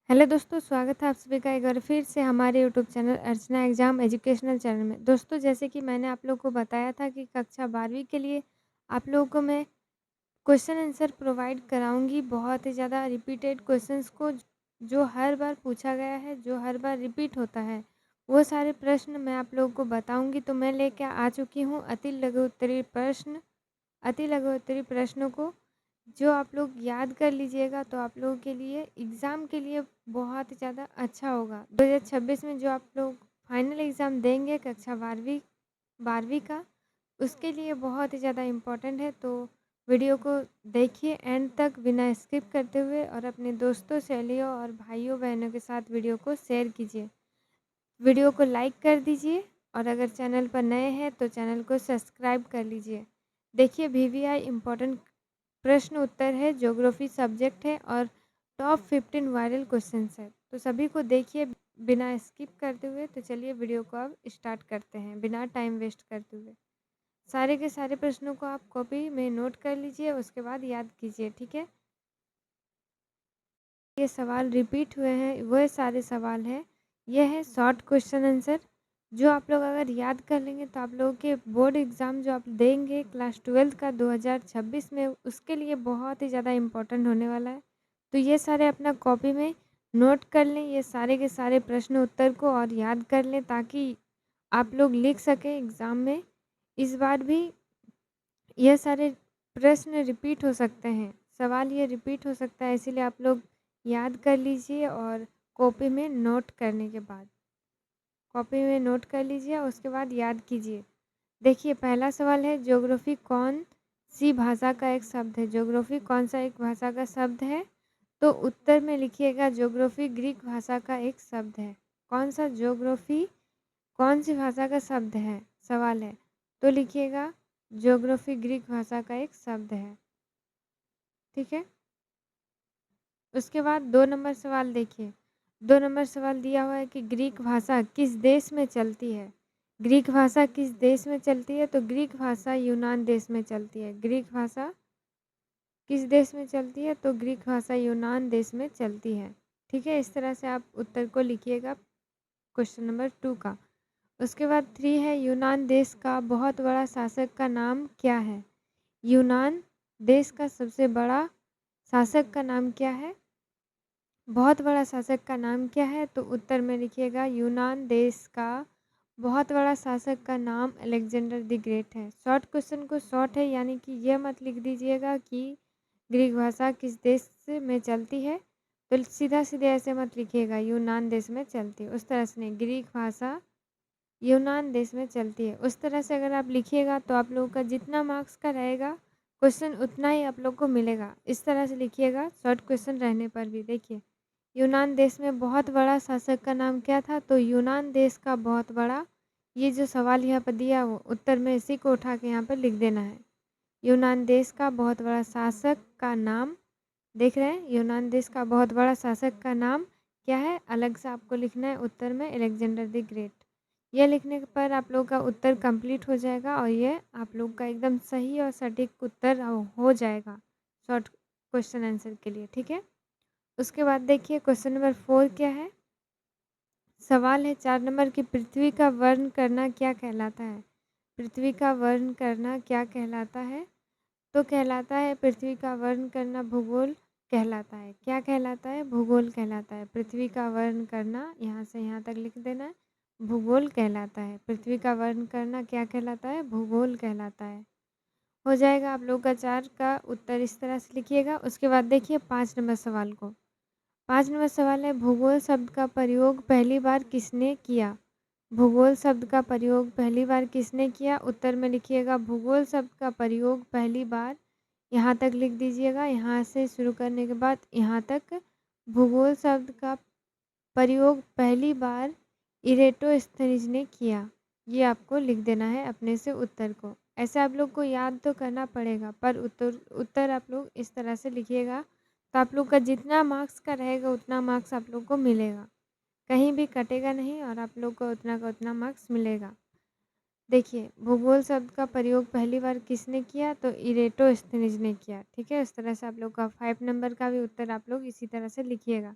Hello दोस्तों, स्वागत है आप सभी का एक बार फिर से हमारे यूट्यूब चैनल अर्चना एग्ज़ाम एजुकेशनल चैनल में। दोस्तों, जैसे कि मैंने आप लोगों को बताया था कि कक्षा 12वीं के लिए आप लोगों को मैं क्वेश्चन आंसर प्रोवाइड कराऊँगी। बहुत ही ज़्यादा रिपीटेड क्वेश्चंस को जो हर बार पूछा गया है, जो हर बार रिपीट होता है, वो सारे प्रश्न मैं आप लोगों को बताऊँगी। तो मैं लेके आ चुकी हूँ अति लघु उत्तरीय प्रश्नों को, जो आप लोग याद कर लीजिएगा तो आप लोगों के लिए एग्ज़ाम के लिए बहुत ज़्यादा अच्छा होगा। 2026 में जो आप लोग फाइनल एग्ज़ाम देंगे कक्षा 12वीं का, उसके लिए बहुत ही ज़्यादा इम्पोर्टेंट है। तो वीडियो को देखिए एंड तक बिना स्किप करते हुए और अपने दोस्तों, सहेलियों और भाइयों-बहनों के साथ वीडियो को शेयर कीजिए। वीडियो को लाइक कर दीजिए और अगर चैनल पर नए हैं तो चैनल को सब्सक्राइब कर लीजिए। देखिए, वीवीआई इम्पोर्टेंट प्रश्न उत्तर है, ज्योग्राफी सब्जेक्ट है और टॉप 15 वायरल क्वेश्चंस है। तो सभी को देखिए बिना स्किप करते हुए। तो चलिए वीडियो को अब स्टार्ट करते हैं बिना टाइम वेस्ट करते हुए। सारे के सारे प्रश्नों को आप कॉपी में नोट कर लीजिए, उसके बाद याद कीजिए, ठीक है। ये सवाल रिपीट हुए हैं, वह सारे सवाल हैं। यह है शॉर्ट क्वेश्चन आंसर, जो आप लोग अगर याद कर लेंगे तो आप लोगों के बोर्ड एग्ज़ाम जो आप देंगे क्लास 12th का 2026 में, उसके लिए बहुत ही ज़्यादा इम्पोर्टेंट होने वाला है। तो ये सारे अपना कॉपी में नोट कर लें, ये सारे के सारे प्रश्न उत्तर को और याद कर लें, ताकि आप लोग लिख सकें एग्ज़ाम में। इस बार भी यह सारे प्रश्न रिपीट हो सकते हैं, सवाल ये रिपीट हो सकता है, इसीलिए आप लोग याद कर लीजिए और कॉपी में नोट करने के बाद कॉपी में नोट कर लीजिए, उसके बाद याद कीजिए। देखिए, पहला सवाल है, ज्योग्राफी कौन सी भाषा का एक शब्द है? ज्योग्राफी कौन सा एक भाषा का शब्द है? तो उत्तर में लिखिएगा ज्योग्राफी ग्रीक भाषा का एक शब्द है। कौन सा ज्योग्राफी कौन सी भाषा का शब्द है? सवाल है, तो लिखिएगा ज्योग्राफी ग्रीक भाषा का एक शब्द है, ठीक है। उसके बाद 2 नंबर सवाल देखिए। 2 नंबर सवाल दिया हुआ है कि ग्रीक भाषा किस देश में चलती है? ग्रीक भाषा किस देश में चलती है? तो ग्रीक भाषा यूनान देश में चलती है। ग्रीक भाषा किस देश में चलती है? तो ग्रीक भाषा यूनान देश में चलती है, ठीक है। इस तरह से आप उत्तर को लिखिएगा क्वेश्चन नंबर 2 का। उसके बाद 3 है, यूनान देश का बहुत बड़ा शासक का नाम क्या है? यूनान देश का सबसे बड़ा शासक का नाम क्या है? बहुत बड़ा शासक का नाम क्या है? तो उत्तर में लिखिएगा यूनान देश का बहुत बड़ा शासक का नाम अलेक्जेंडर द ग्रेट है। शॉर्ट क्वेश्चन को शॉर्ट है, यानी कि यह मत लिख दीजिएगा कि ग्रीक भाषा किस देश में चलती है, तो सीधा सीधे ऐसे मत लिखिएगा यूनान देश में चलती है, उस तरह से नहीं। ग्रीक भाषा यूनान देश में चलती है, उस तरह से अगर आप लिखिएगा तो आप लोगों का जितना मार्क्स का रहेगा क्वेश्चन उतना ही आप लोग को मिलेगा। इस तरह से लिखिएगा शॉर्ट क्वेश्चन रहने पर भी। देखिए, यूनान देश में बहुत बड़ा शासक का नाम क्या था? तो यूनान देश का बहुत बड़ा, ये जो सवाल यहाँ पर दिया वो उत्तर में इसी को उठा के यहाँ पर लिख देना है। यूनान देश का बहुत बड़ा शासक का नाम, देख रहे हैं, यूनान देश का बहुत बड़ा शासक का नाम क्या है? अलग से आपको लिखना है उत्तर में अलेक्जेंडर द ग्रेट। यह लिखने पर आप लोग का उत्तर कंप्लीट हो जाएगा और ये आप लोग का एकदम सही और सटीक उत्तर हो जाएगा शॉर्ट क्वेश्चन आंसर के लिए, ठीक है। उसके बाद देखिए क्वेश्चन नंबर 4 क्या है? सवाल है 4 नंबर की, पृथ्वी का वर्ण करना क्या कहलाता है? पृथ्वी का वर्ण करना क्या कहलाता है? तो कहलाता है, पृथ्वी का वर्ण करना भूगोल कहलाता है। क्या कहलाता है? भूगोल कहलाता है। पृथ्वी का वर्ण करना, यहाँ से यहाँ तक लिख देना है, भूगोल कहलाता है। पृथ्वी का वर्ण करना क्या कहलाता है? भूगोल कहलाता है। हो जाएगा आप लोग का 4 का उत्तर, इस तरह से लिखिएगा। उसके बाद देखिए 5 नंबर सवाल को। 5 नंबर सवाल है, भूगोल शब्द का प्रयोग पहली बार किसने किया? भूगोल शब्द का प्रयोग पहली बार किसने किया? उत्तर में लिखिएगा भूगोल शब्द का प्रयोग पहली बार, यहाँ तक लिख दीजिएगा, यहाँ से शुरू करने के बाद यहाँ तक, भूगोल शब्द का प्रयोग पहली बार इरेटोस्थनीज ने किया। ये आपको लिख देना है अपने से उत्तर को। ऐसे आप लोग को याद तो करना पड़ेगा, पर उत्तर आप लोग इस तरह से लिखिएगा, तो आप लोग का जितना मार्क्स का रहेगा उतना मार्क्स आप लोग को मिलेगा, कहीं भी कटेगा नहीं और आप लोग को उतना का उतना मार्क्स मिलेगा। देखिए, भूगोल शब्द का प्रयोग पहली बार किसने किया? तो इरेटोस्थनीज ने किया, ठीक है। इस तरह से आप लोग का 5 नंबर का भी उत्तर आप लोग इसी तरह से लिखिएगा।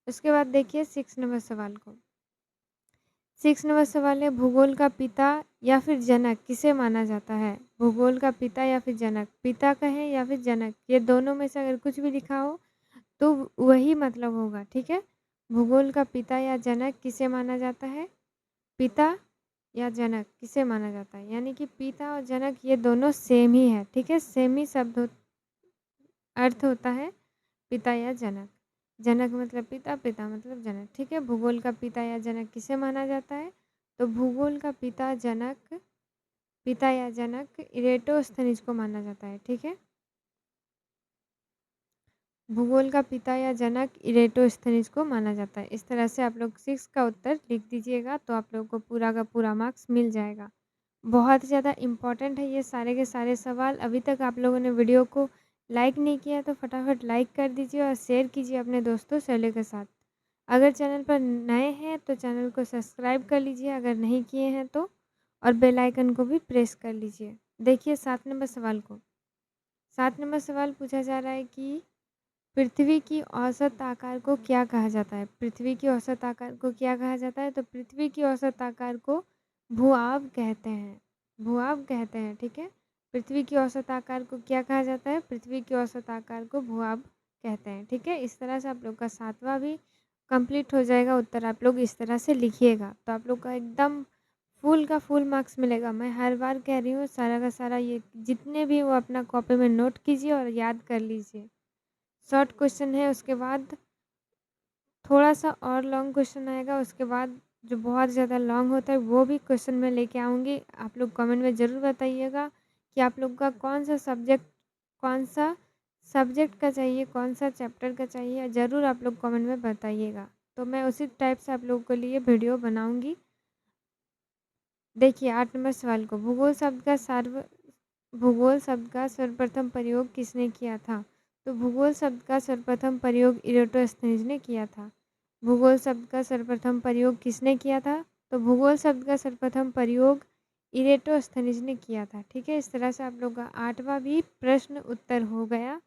उसके बाद देखिए 6 नंबर सवाल को। 6 नंबर सवाल है, भूगोल का पिता या फिर जनक किसे माना जाता है? भूगोल का पिता या फिर जनक, पिता कहें या फिर जनक, ये दोनों में से अगर कुछ भी लिखा हो तो वही मतलब होगा, ठीक है? भूगोल का पिता या जनक किसे माना जाता है? पिता या जनक किसे माना जाता है? यानी कि पिता और जनक ये दोनों सेम ही है, ठीक है? सेम ही शब्द अर्थ होता है पिता या जनक। जनक मतलब पिता, पिता मतलब जनक, ठीक है? भूगोल का पिता या जनक किसे माना जाता है? तो भूगोल का पिता या जनक इरेटोस्थनीज को माना जाता है, ठीक है? भूगोल का पिता या जनक इरेटोस्थनीज को माना जाता है। इस तरह से आप लोग 6 का उत्तर लिख दीजिएगा तो आप लोगों को पूरा का पूरा मार्क्स मिल जाएगा। बहुत ज़्यादा इम्पोर्टेंट है ये सारे के सारे सवाल। अभी तक आप लोगों ने वीडियो को लाइक नहीं किया तो फटाफट लाइक कर दीजिए और शेयर कीजिए अपने दोस्तों सहेलियों के साथ। अगर चैनल पर नए हैं तो चैनल को सब्सक्राइब कर लीजिए अगर नहीं किए हैं तो, और बेल आइकन को भी प्रेस कर लीजिए। देखिए 7 नंबर सवाल को। 7 नंबर सवाल पूछा जा रहा है कि पृथ्वी की औसत आकार को क्या कहा जाता है? पृथ्वी की औसत आकार को क्या कहा जाता है? तो पृथ्वी की औसत आकार को भूआब कहते हैं। भूआब कहते हैं, ठीक है? पृथ्वी की औसत आकार को क्या कहा जाता है? पृथ्वी की औसत आकार को भूआब कहते हैं, ठीक है? इस तरह से आप लोग का 7वां भी कंप्लीट हो जाएगा। उत्तर आप लोग इस तरह से लिखिएगा तो आप लोग का एकदम फुल का फुल मार्क्स मिलेगा। मैं हर बार कह रही हूँ सारा का सारा ये जितने भी वो अपना कॉपी में नोट कीजिए और याद कर लीजिए। शॉर्ट क्वेश्चन है, उसके बाद थोड़ा-सा और लॉन्ग क्वेश्चन आएगा, उसके बाद जो बहुत ज़्यादा लॉन्ग होता है वो भी क्वेश्चन मैं लेके आऊँगी। आप लोग कमेंट में ज़रूर बताइएगा कि आप लोग का कौन-सा सब्जेक्ट का चाहिए, कौन-सा चैप्टर का चाहिए, ज़रूर आप लोग कमेंट में बताइएगा। तो मैं उसी टाइप से आप लोगों के लिए वीडियो बनाऊँगी। देखिए 8 नंबर सवाल को, भूगोल शब्द का सर्वप्रथम प्रयोग किसने किया था? तो भूगोल शब्द का सर्वप्रथम प्रयोग इरेटोस्थनीज ने किया था। भूगोल शब्द का सर्वप्रथम प्रयोग किसने किया था? तो भूगोल शब्द का सर्वप्रथम प्रयोग इरेटोस्थनीज ने किया था, ठीक है? इस तरह से आप लोग का 8वां भी प्रश्न उत्तर हो गया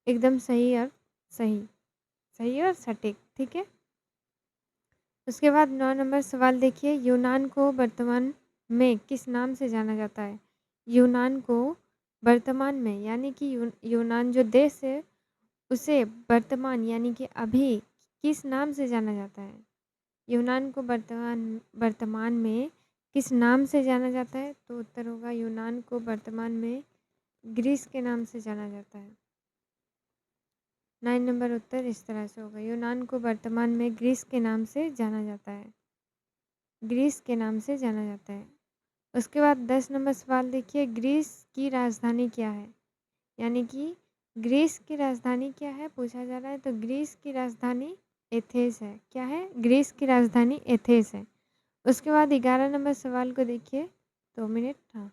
एकदम सही और सटीक, ठीक है? उसके बाद 9 नंबर सवाल देखिए, यूनान को वर्तमान में किस नाम से जाना जाता है? यूनान को वर्तमान में यानी कि यूनान जो देश है उसे वर्तमान यानी कि अभी किस नाम से जाना जाता है? यूनान को वर्तमान में किस नाम से जाना जाता है? तो उत्तर होगा यूनान को वर्तमान में ग्रीस के नाम से जाना जाता है। 9 नंबर उत्तर इस तरह से होगा, यूनान को वर्तमान में ग्रीस के नाम से जाना जाता है। ग्रीस के नाम से जाना जाता है। उसके बाद 10 नंबर सवाल देखिए, ग्रीस की राजधानी क्या है? यानी कि ग्रीस की राजधानी क्या है पूछा जा रहा है। तो ग्रीस की राजधानी एथेंस है। क्या है? ग्रीस की राजधानी एथेंस है। उसके बाद 11 नंबर सवाल को देखिए, 2 मिनट, हाँ।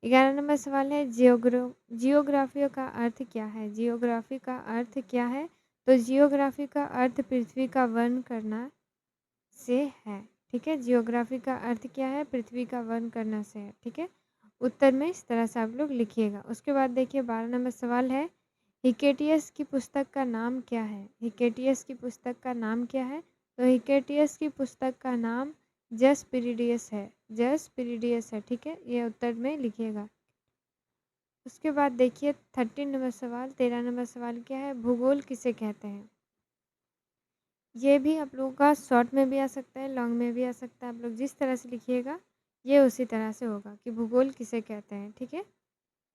11 नंबर सवाल है, जियोग्राफी का अर्थ क्या है? जियोग्राफी का अर्थ क्या है? तो जियोग्राफी का अर्थ पृथ्वी का वर्णन करना से है, ठीक है? जियोग्राफी का अर्थ क्या है? पृथ्वी का वर्णन करना से है, ठीक है? उत्तर में इस तरह से आप लोग लिखिएगा। उसके बाद देखिए 12 नंबर सवाल है, हिकेटियस की पुस्तक का नाम क्या है? हिकेटियस की पुस्तक का नाम क्या है? तो हिकेटियस की पुस्तक का नाम जस पीरिडियस है। जस पीरिडियस है, ठीक है? ये उत्तर में लिखिएगा। उसके बाद देखिए 13 नंबर सवाल, 13 नंबर सवाल क्या है? भूगोल किसे कहते हैं? ये भी आप लोगों का शॉर्ट में भी आ सकता है, लॉन्ग में भी आ सकता है। आप लोग जिस तरह से लिखिएगा ये उसी तरह से होगा कि भूगोल किसे कहते हैं, ठीक है?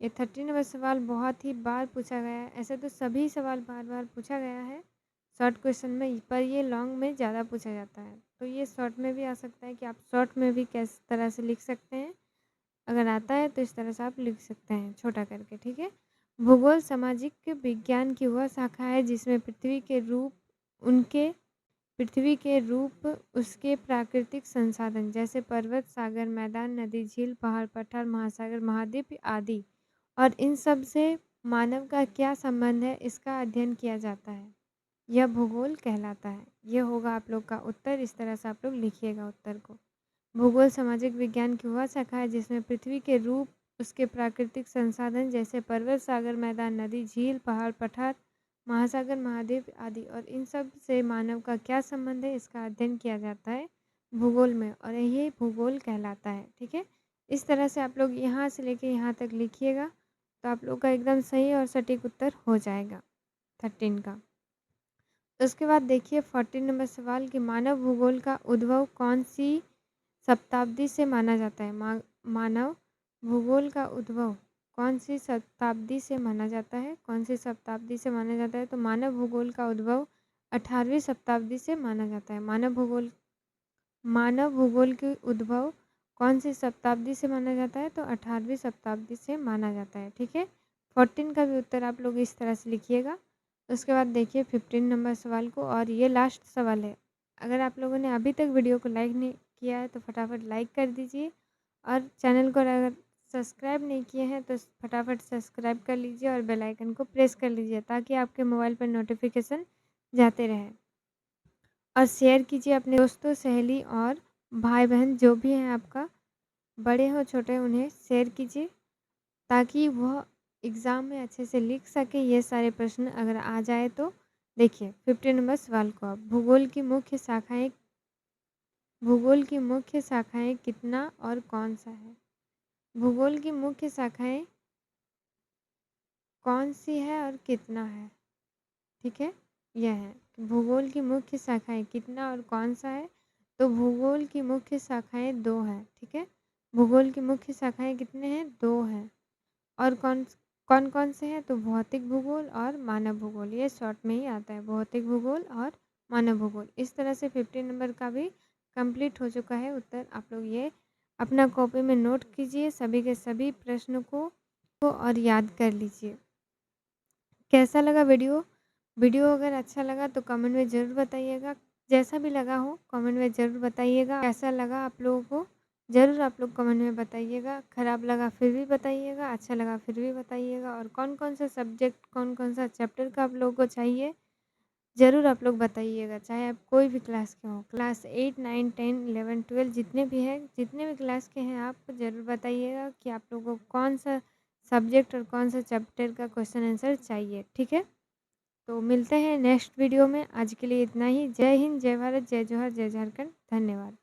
ये 13 नंबर सवाल बहुत ही बार पूछा गया है। ऐसे तो सभी सवाल बार-बार पूछा गया है शॉर्ट क्वेश्चन में, पर ये लॉन्ग में ज़्यादा पूछा जाता है। तो ये शॉर्ट में भी आ सकता है कि आप शॉर्ट में भी किस तरह से लिख सकते हैं। अगर आता है तो इस तरह से आप लिख सकते हैं छोटा करके, ठीक है? भूगोल सामाजिक विज्ञान की वह शाखा है जिसमें पृथ्वी के रूप, उसके प्राकृतिक संसाधन जैसे पर्वत, सागर, मैदान, नदी, झील, पहाड़, पठार, महासागर, महाद्वीप आदि और इन सब से मानव का क्या संबंध है इसका अध्ययन किया जाता है। यह भूगोल कहलाता है। यह होगा आप लोग का उत्तर। इस तरह से आप लोग लिखिएगा उत्तर को। भूगोल सामाजिक विज्ञान की वह शाखा है जिसमें पृथ्वी के रूप, उसके प्राकृतिक संसाधन जैसे पर्वत, सागर, मैदान, नदी, झील, पहाड़, पठार, महासागर, महाद्वीप आदि और इन सब से मानव का क्या संबंध है, इसका अध्ययन किया जाता है भूगोल में और ये भूगोल कहलाता है। ठीक है, इस तरह से आप लोग यहाँ से लेके यहाँ तक लिखिएगा तो आप लोग का एकदम सही और सटीक उत्तर हो जाएगा 13 का। उसके बाद देखिए 14 नंबर सवाल कि मानव भूगोल का उद्भव कौन सी शताब्दी से माना जाता है। मानव भूगोल का उद्भव कौन सी शताब्दी से माना जाता है, कौन सी शताब्दी से माना जाता है? तो मानव भूगोल का उद्भव 18वीं शताब्दी से माना जाता है। मानव भूगोल के उद्भव कौन सी शताब्दी से माना जाता है? तो 18वीं शताब्दी से माना जाता है। ठीक है, 14 का भी उत्तर आप लोग इस तरह से लिखिएगा। उसके बाद देखिए 15 नंबर सवाल को, और ये लास्ट सवाल है। अगर आप लोगों ने अभी तक वीडियो को लाइक नहीं किया है तो फटाफट लाइक कर दीजिए और चैनल को अगर सब्सक्राइब नहीं किए हैं तो फटाफट सब्सक्राइब कर लीजिए और बेल आइकन को प्रेस कर लीजिए ताकि आपके मोबाइल पर नोटिफिकेशन जाते रहे। और शेयर कीजिए अपने दोस्तों, सहेली और भाई बहन जो भी हैं आपका, बड़े हो छोटे, उन्हें शेयर कीजिए ताकि वह एग्ज़ाम में अच्छे से लिख सके ये सारे प्रश्न अगर आ जाए तो। देखिए 15 नंबर सवाल को आप, भूगोल की मुख्य शाखाएं कितना और कौन सा है? भूगोल की मुख्य शाखाएं कौन सी है और कितना है? ठीक है, यह है भूगोल की मुख्य शाखाएं कितना और कौन सा है। तो भूगोल की मुख्य शाखाएं 2 हैं। ठीक है, भूगोल की मुख्य शाखाएं कितने हैं? 2 हैं। और कौन कौन कौन से हैं? तो भौतिक भूगोल और मानव भूगोल, ये शॉर्ट में ही आता है, भौतिक भूगोल और मानव भूगोल। इस तरह से 15 नंबर का भी कंप्लीट हो चुका है उत्तर। आप लोग ये अपना कॉपी में नोट कीजिए सभी के सभी प्रश्नों को और याद कर लीजिए। कैसा लगा वीडियो? वीडियो अगर अच्छा लगा तो कमेंट में ज़रूर बताइएगा। जैसा भी लगा हो कमेंट में ज़रूर बताइएगा। कैसा लगा आप लोगों को ज़रूर आप लोग कमेंट में बताइएगा। ख़राब लगा फिर भी बताइएगा, अच्छा लगा फिर भी बताइएगा। और कौन कौन सा सब्जेक्ट, कौन कौन सा चैप्टर का आप लोगों को चाहिए ज़रूर आप लोग बताइएगा। चाहे आप कोई भी क्लास के हों, क्लास 8, 9, 10, 11, 12 जितने भी हैं, जितने भी क्लास के हैं, आप ज़रूर बताइएगा कि आप लोगों को कौन सा सब्जेक्ट और कौन सा चैप्टर का क्वेश्चन आंसर चाहिए। ठीक है, तो मिलते हैं नेक्स्ट वीडियो में। आज के लिए इतना ही। जय हिंद, जय भारत, जय जोहार, जय झारखंड। धन्यवाद।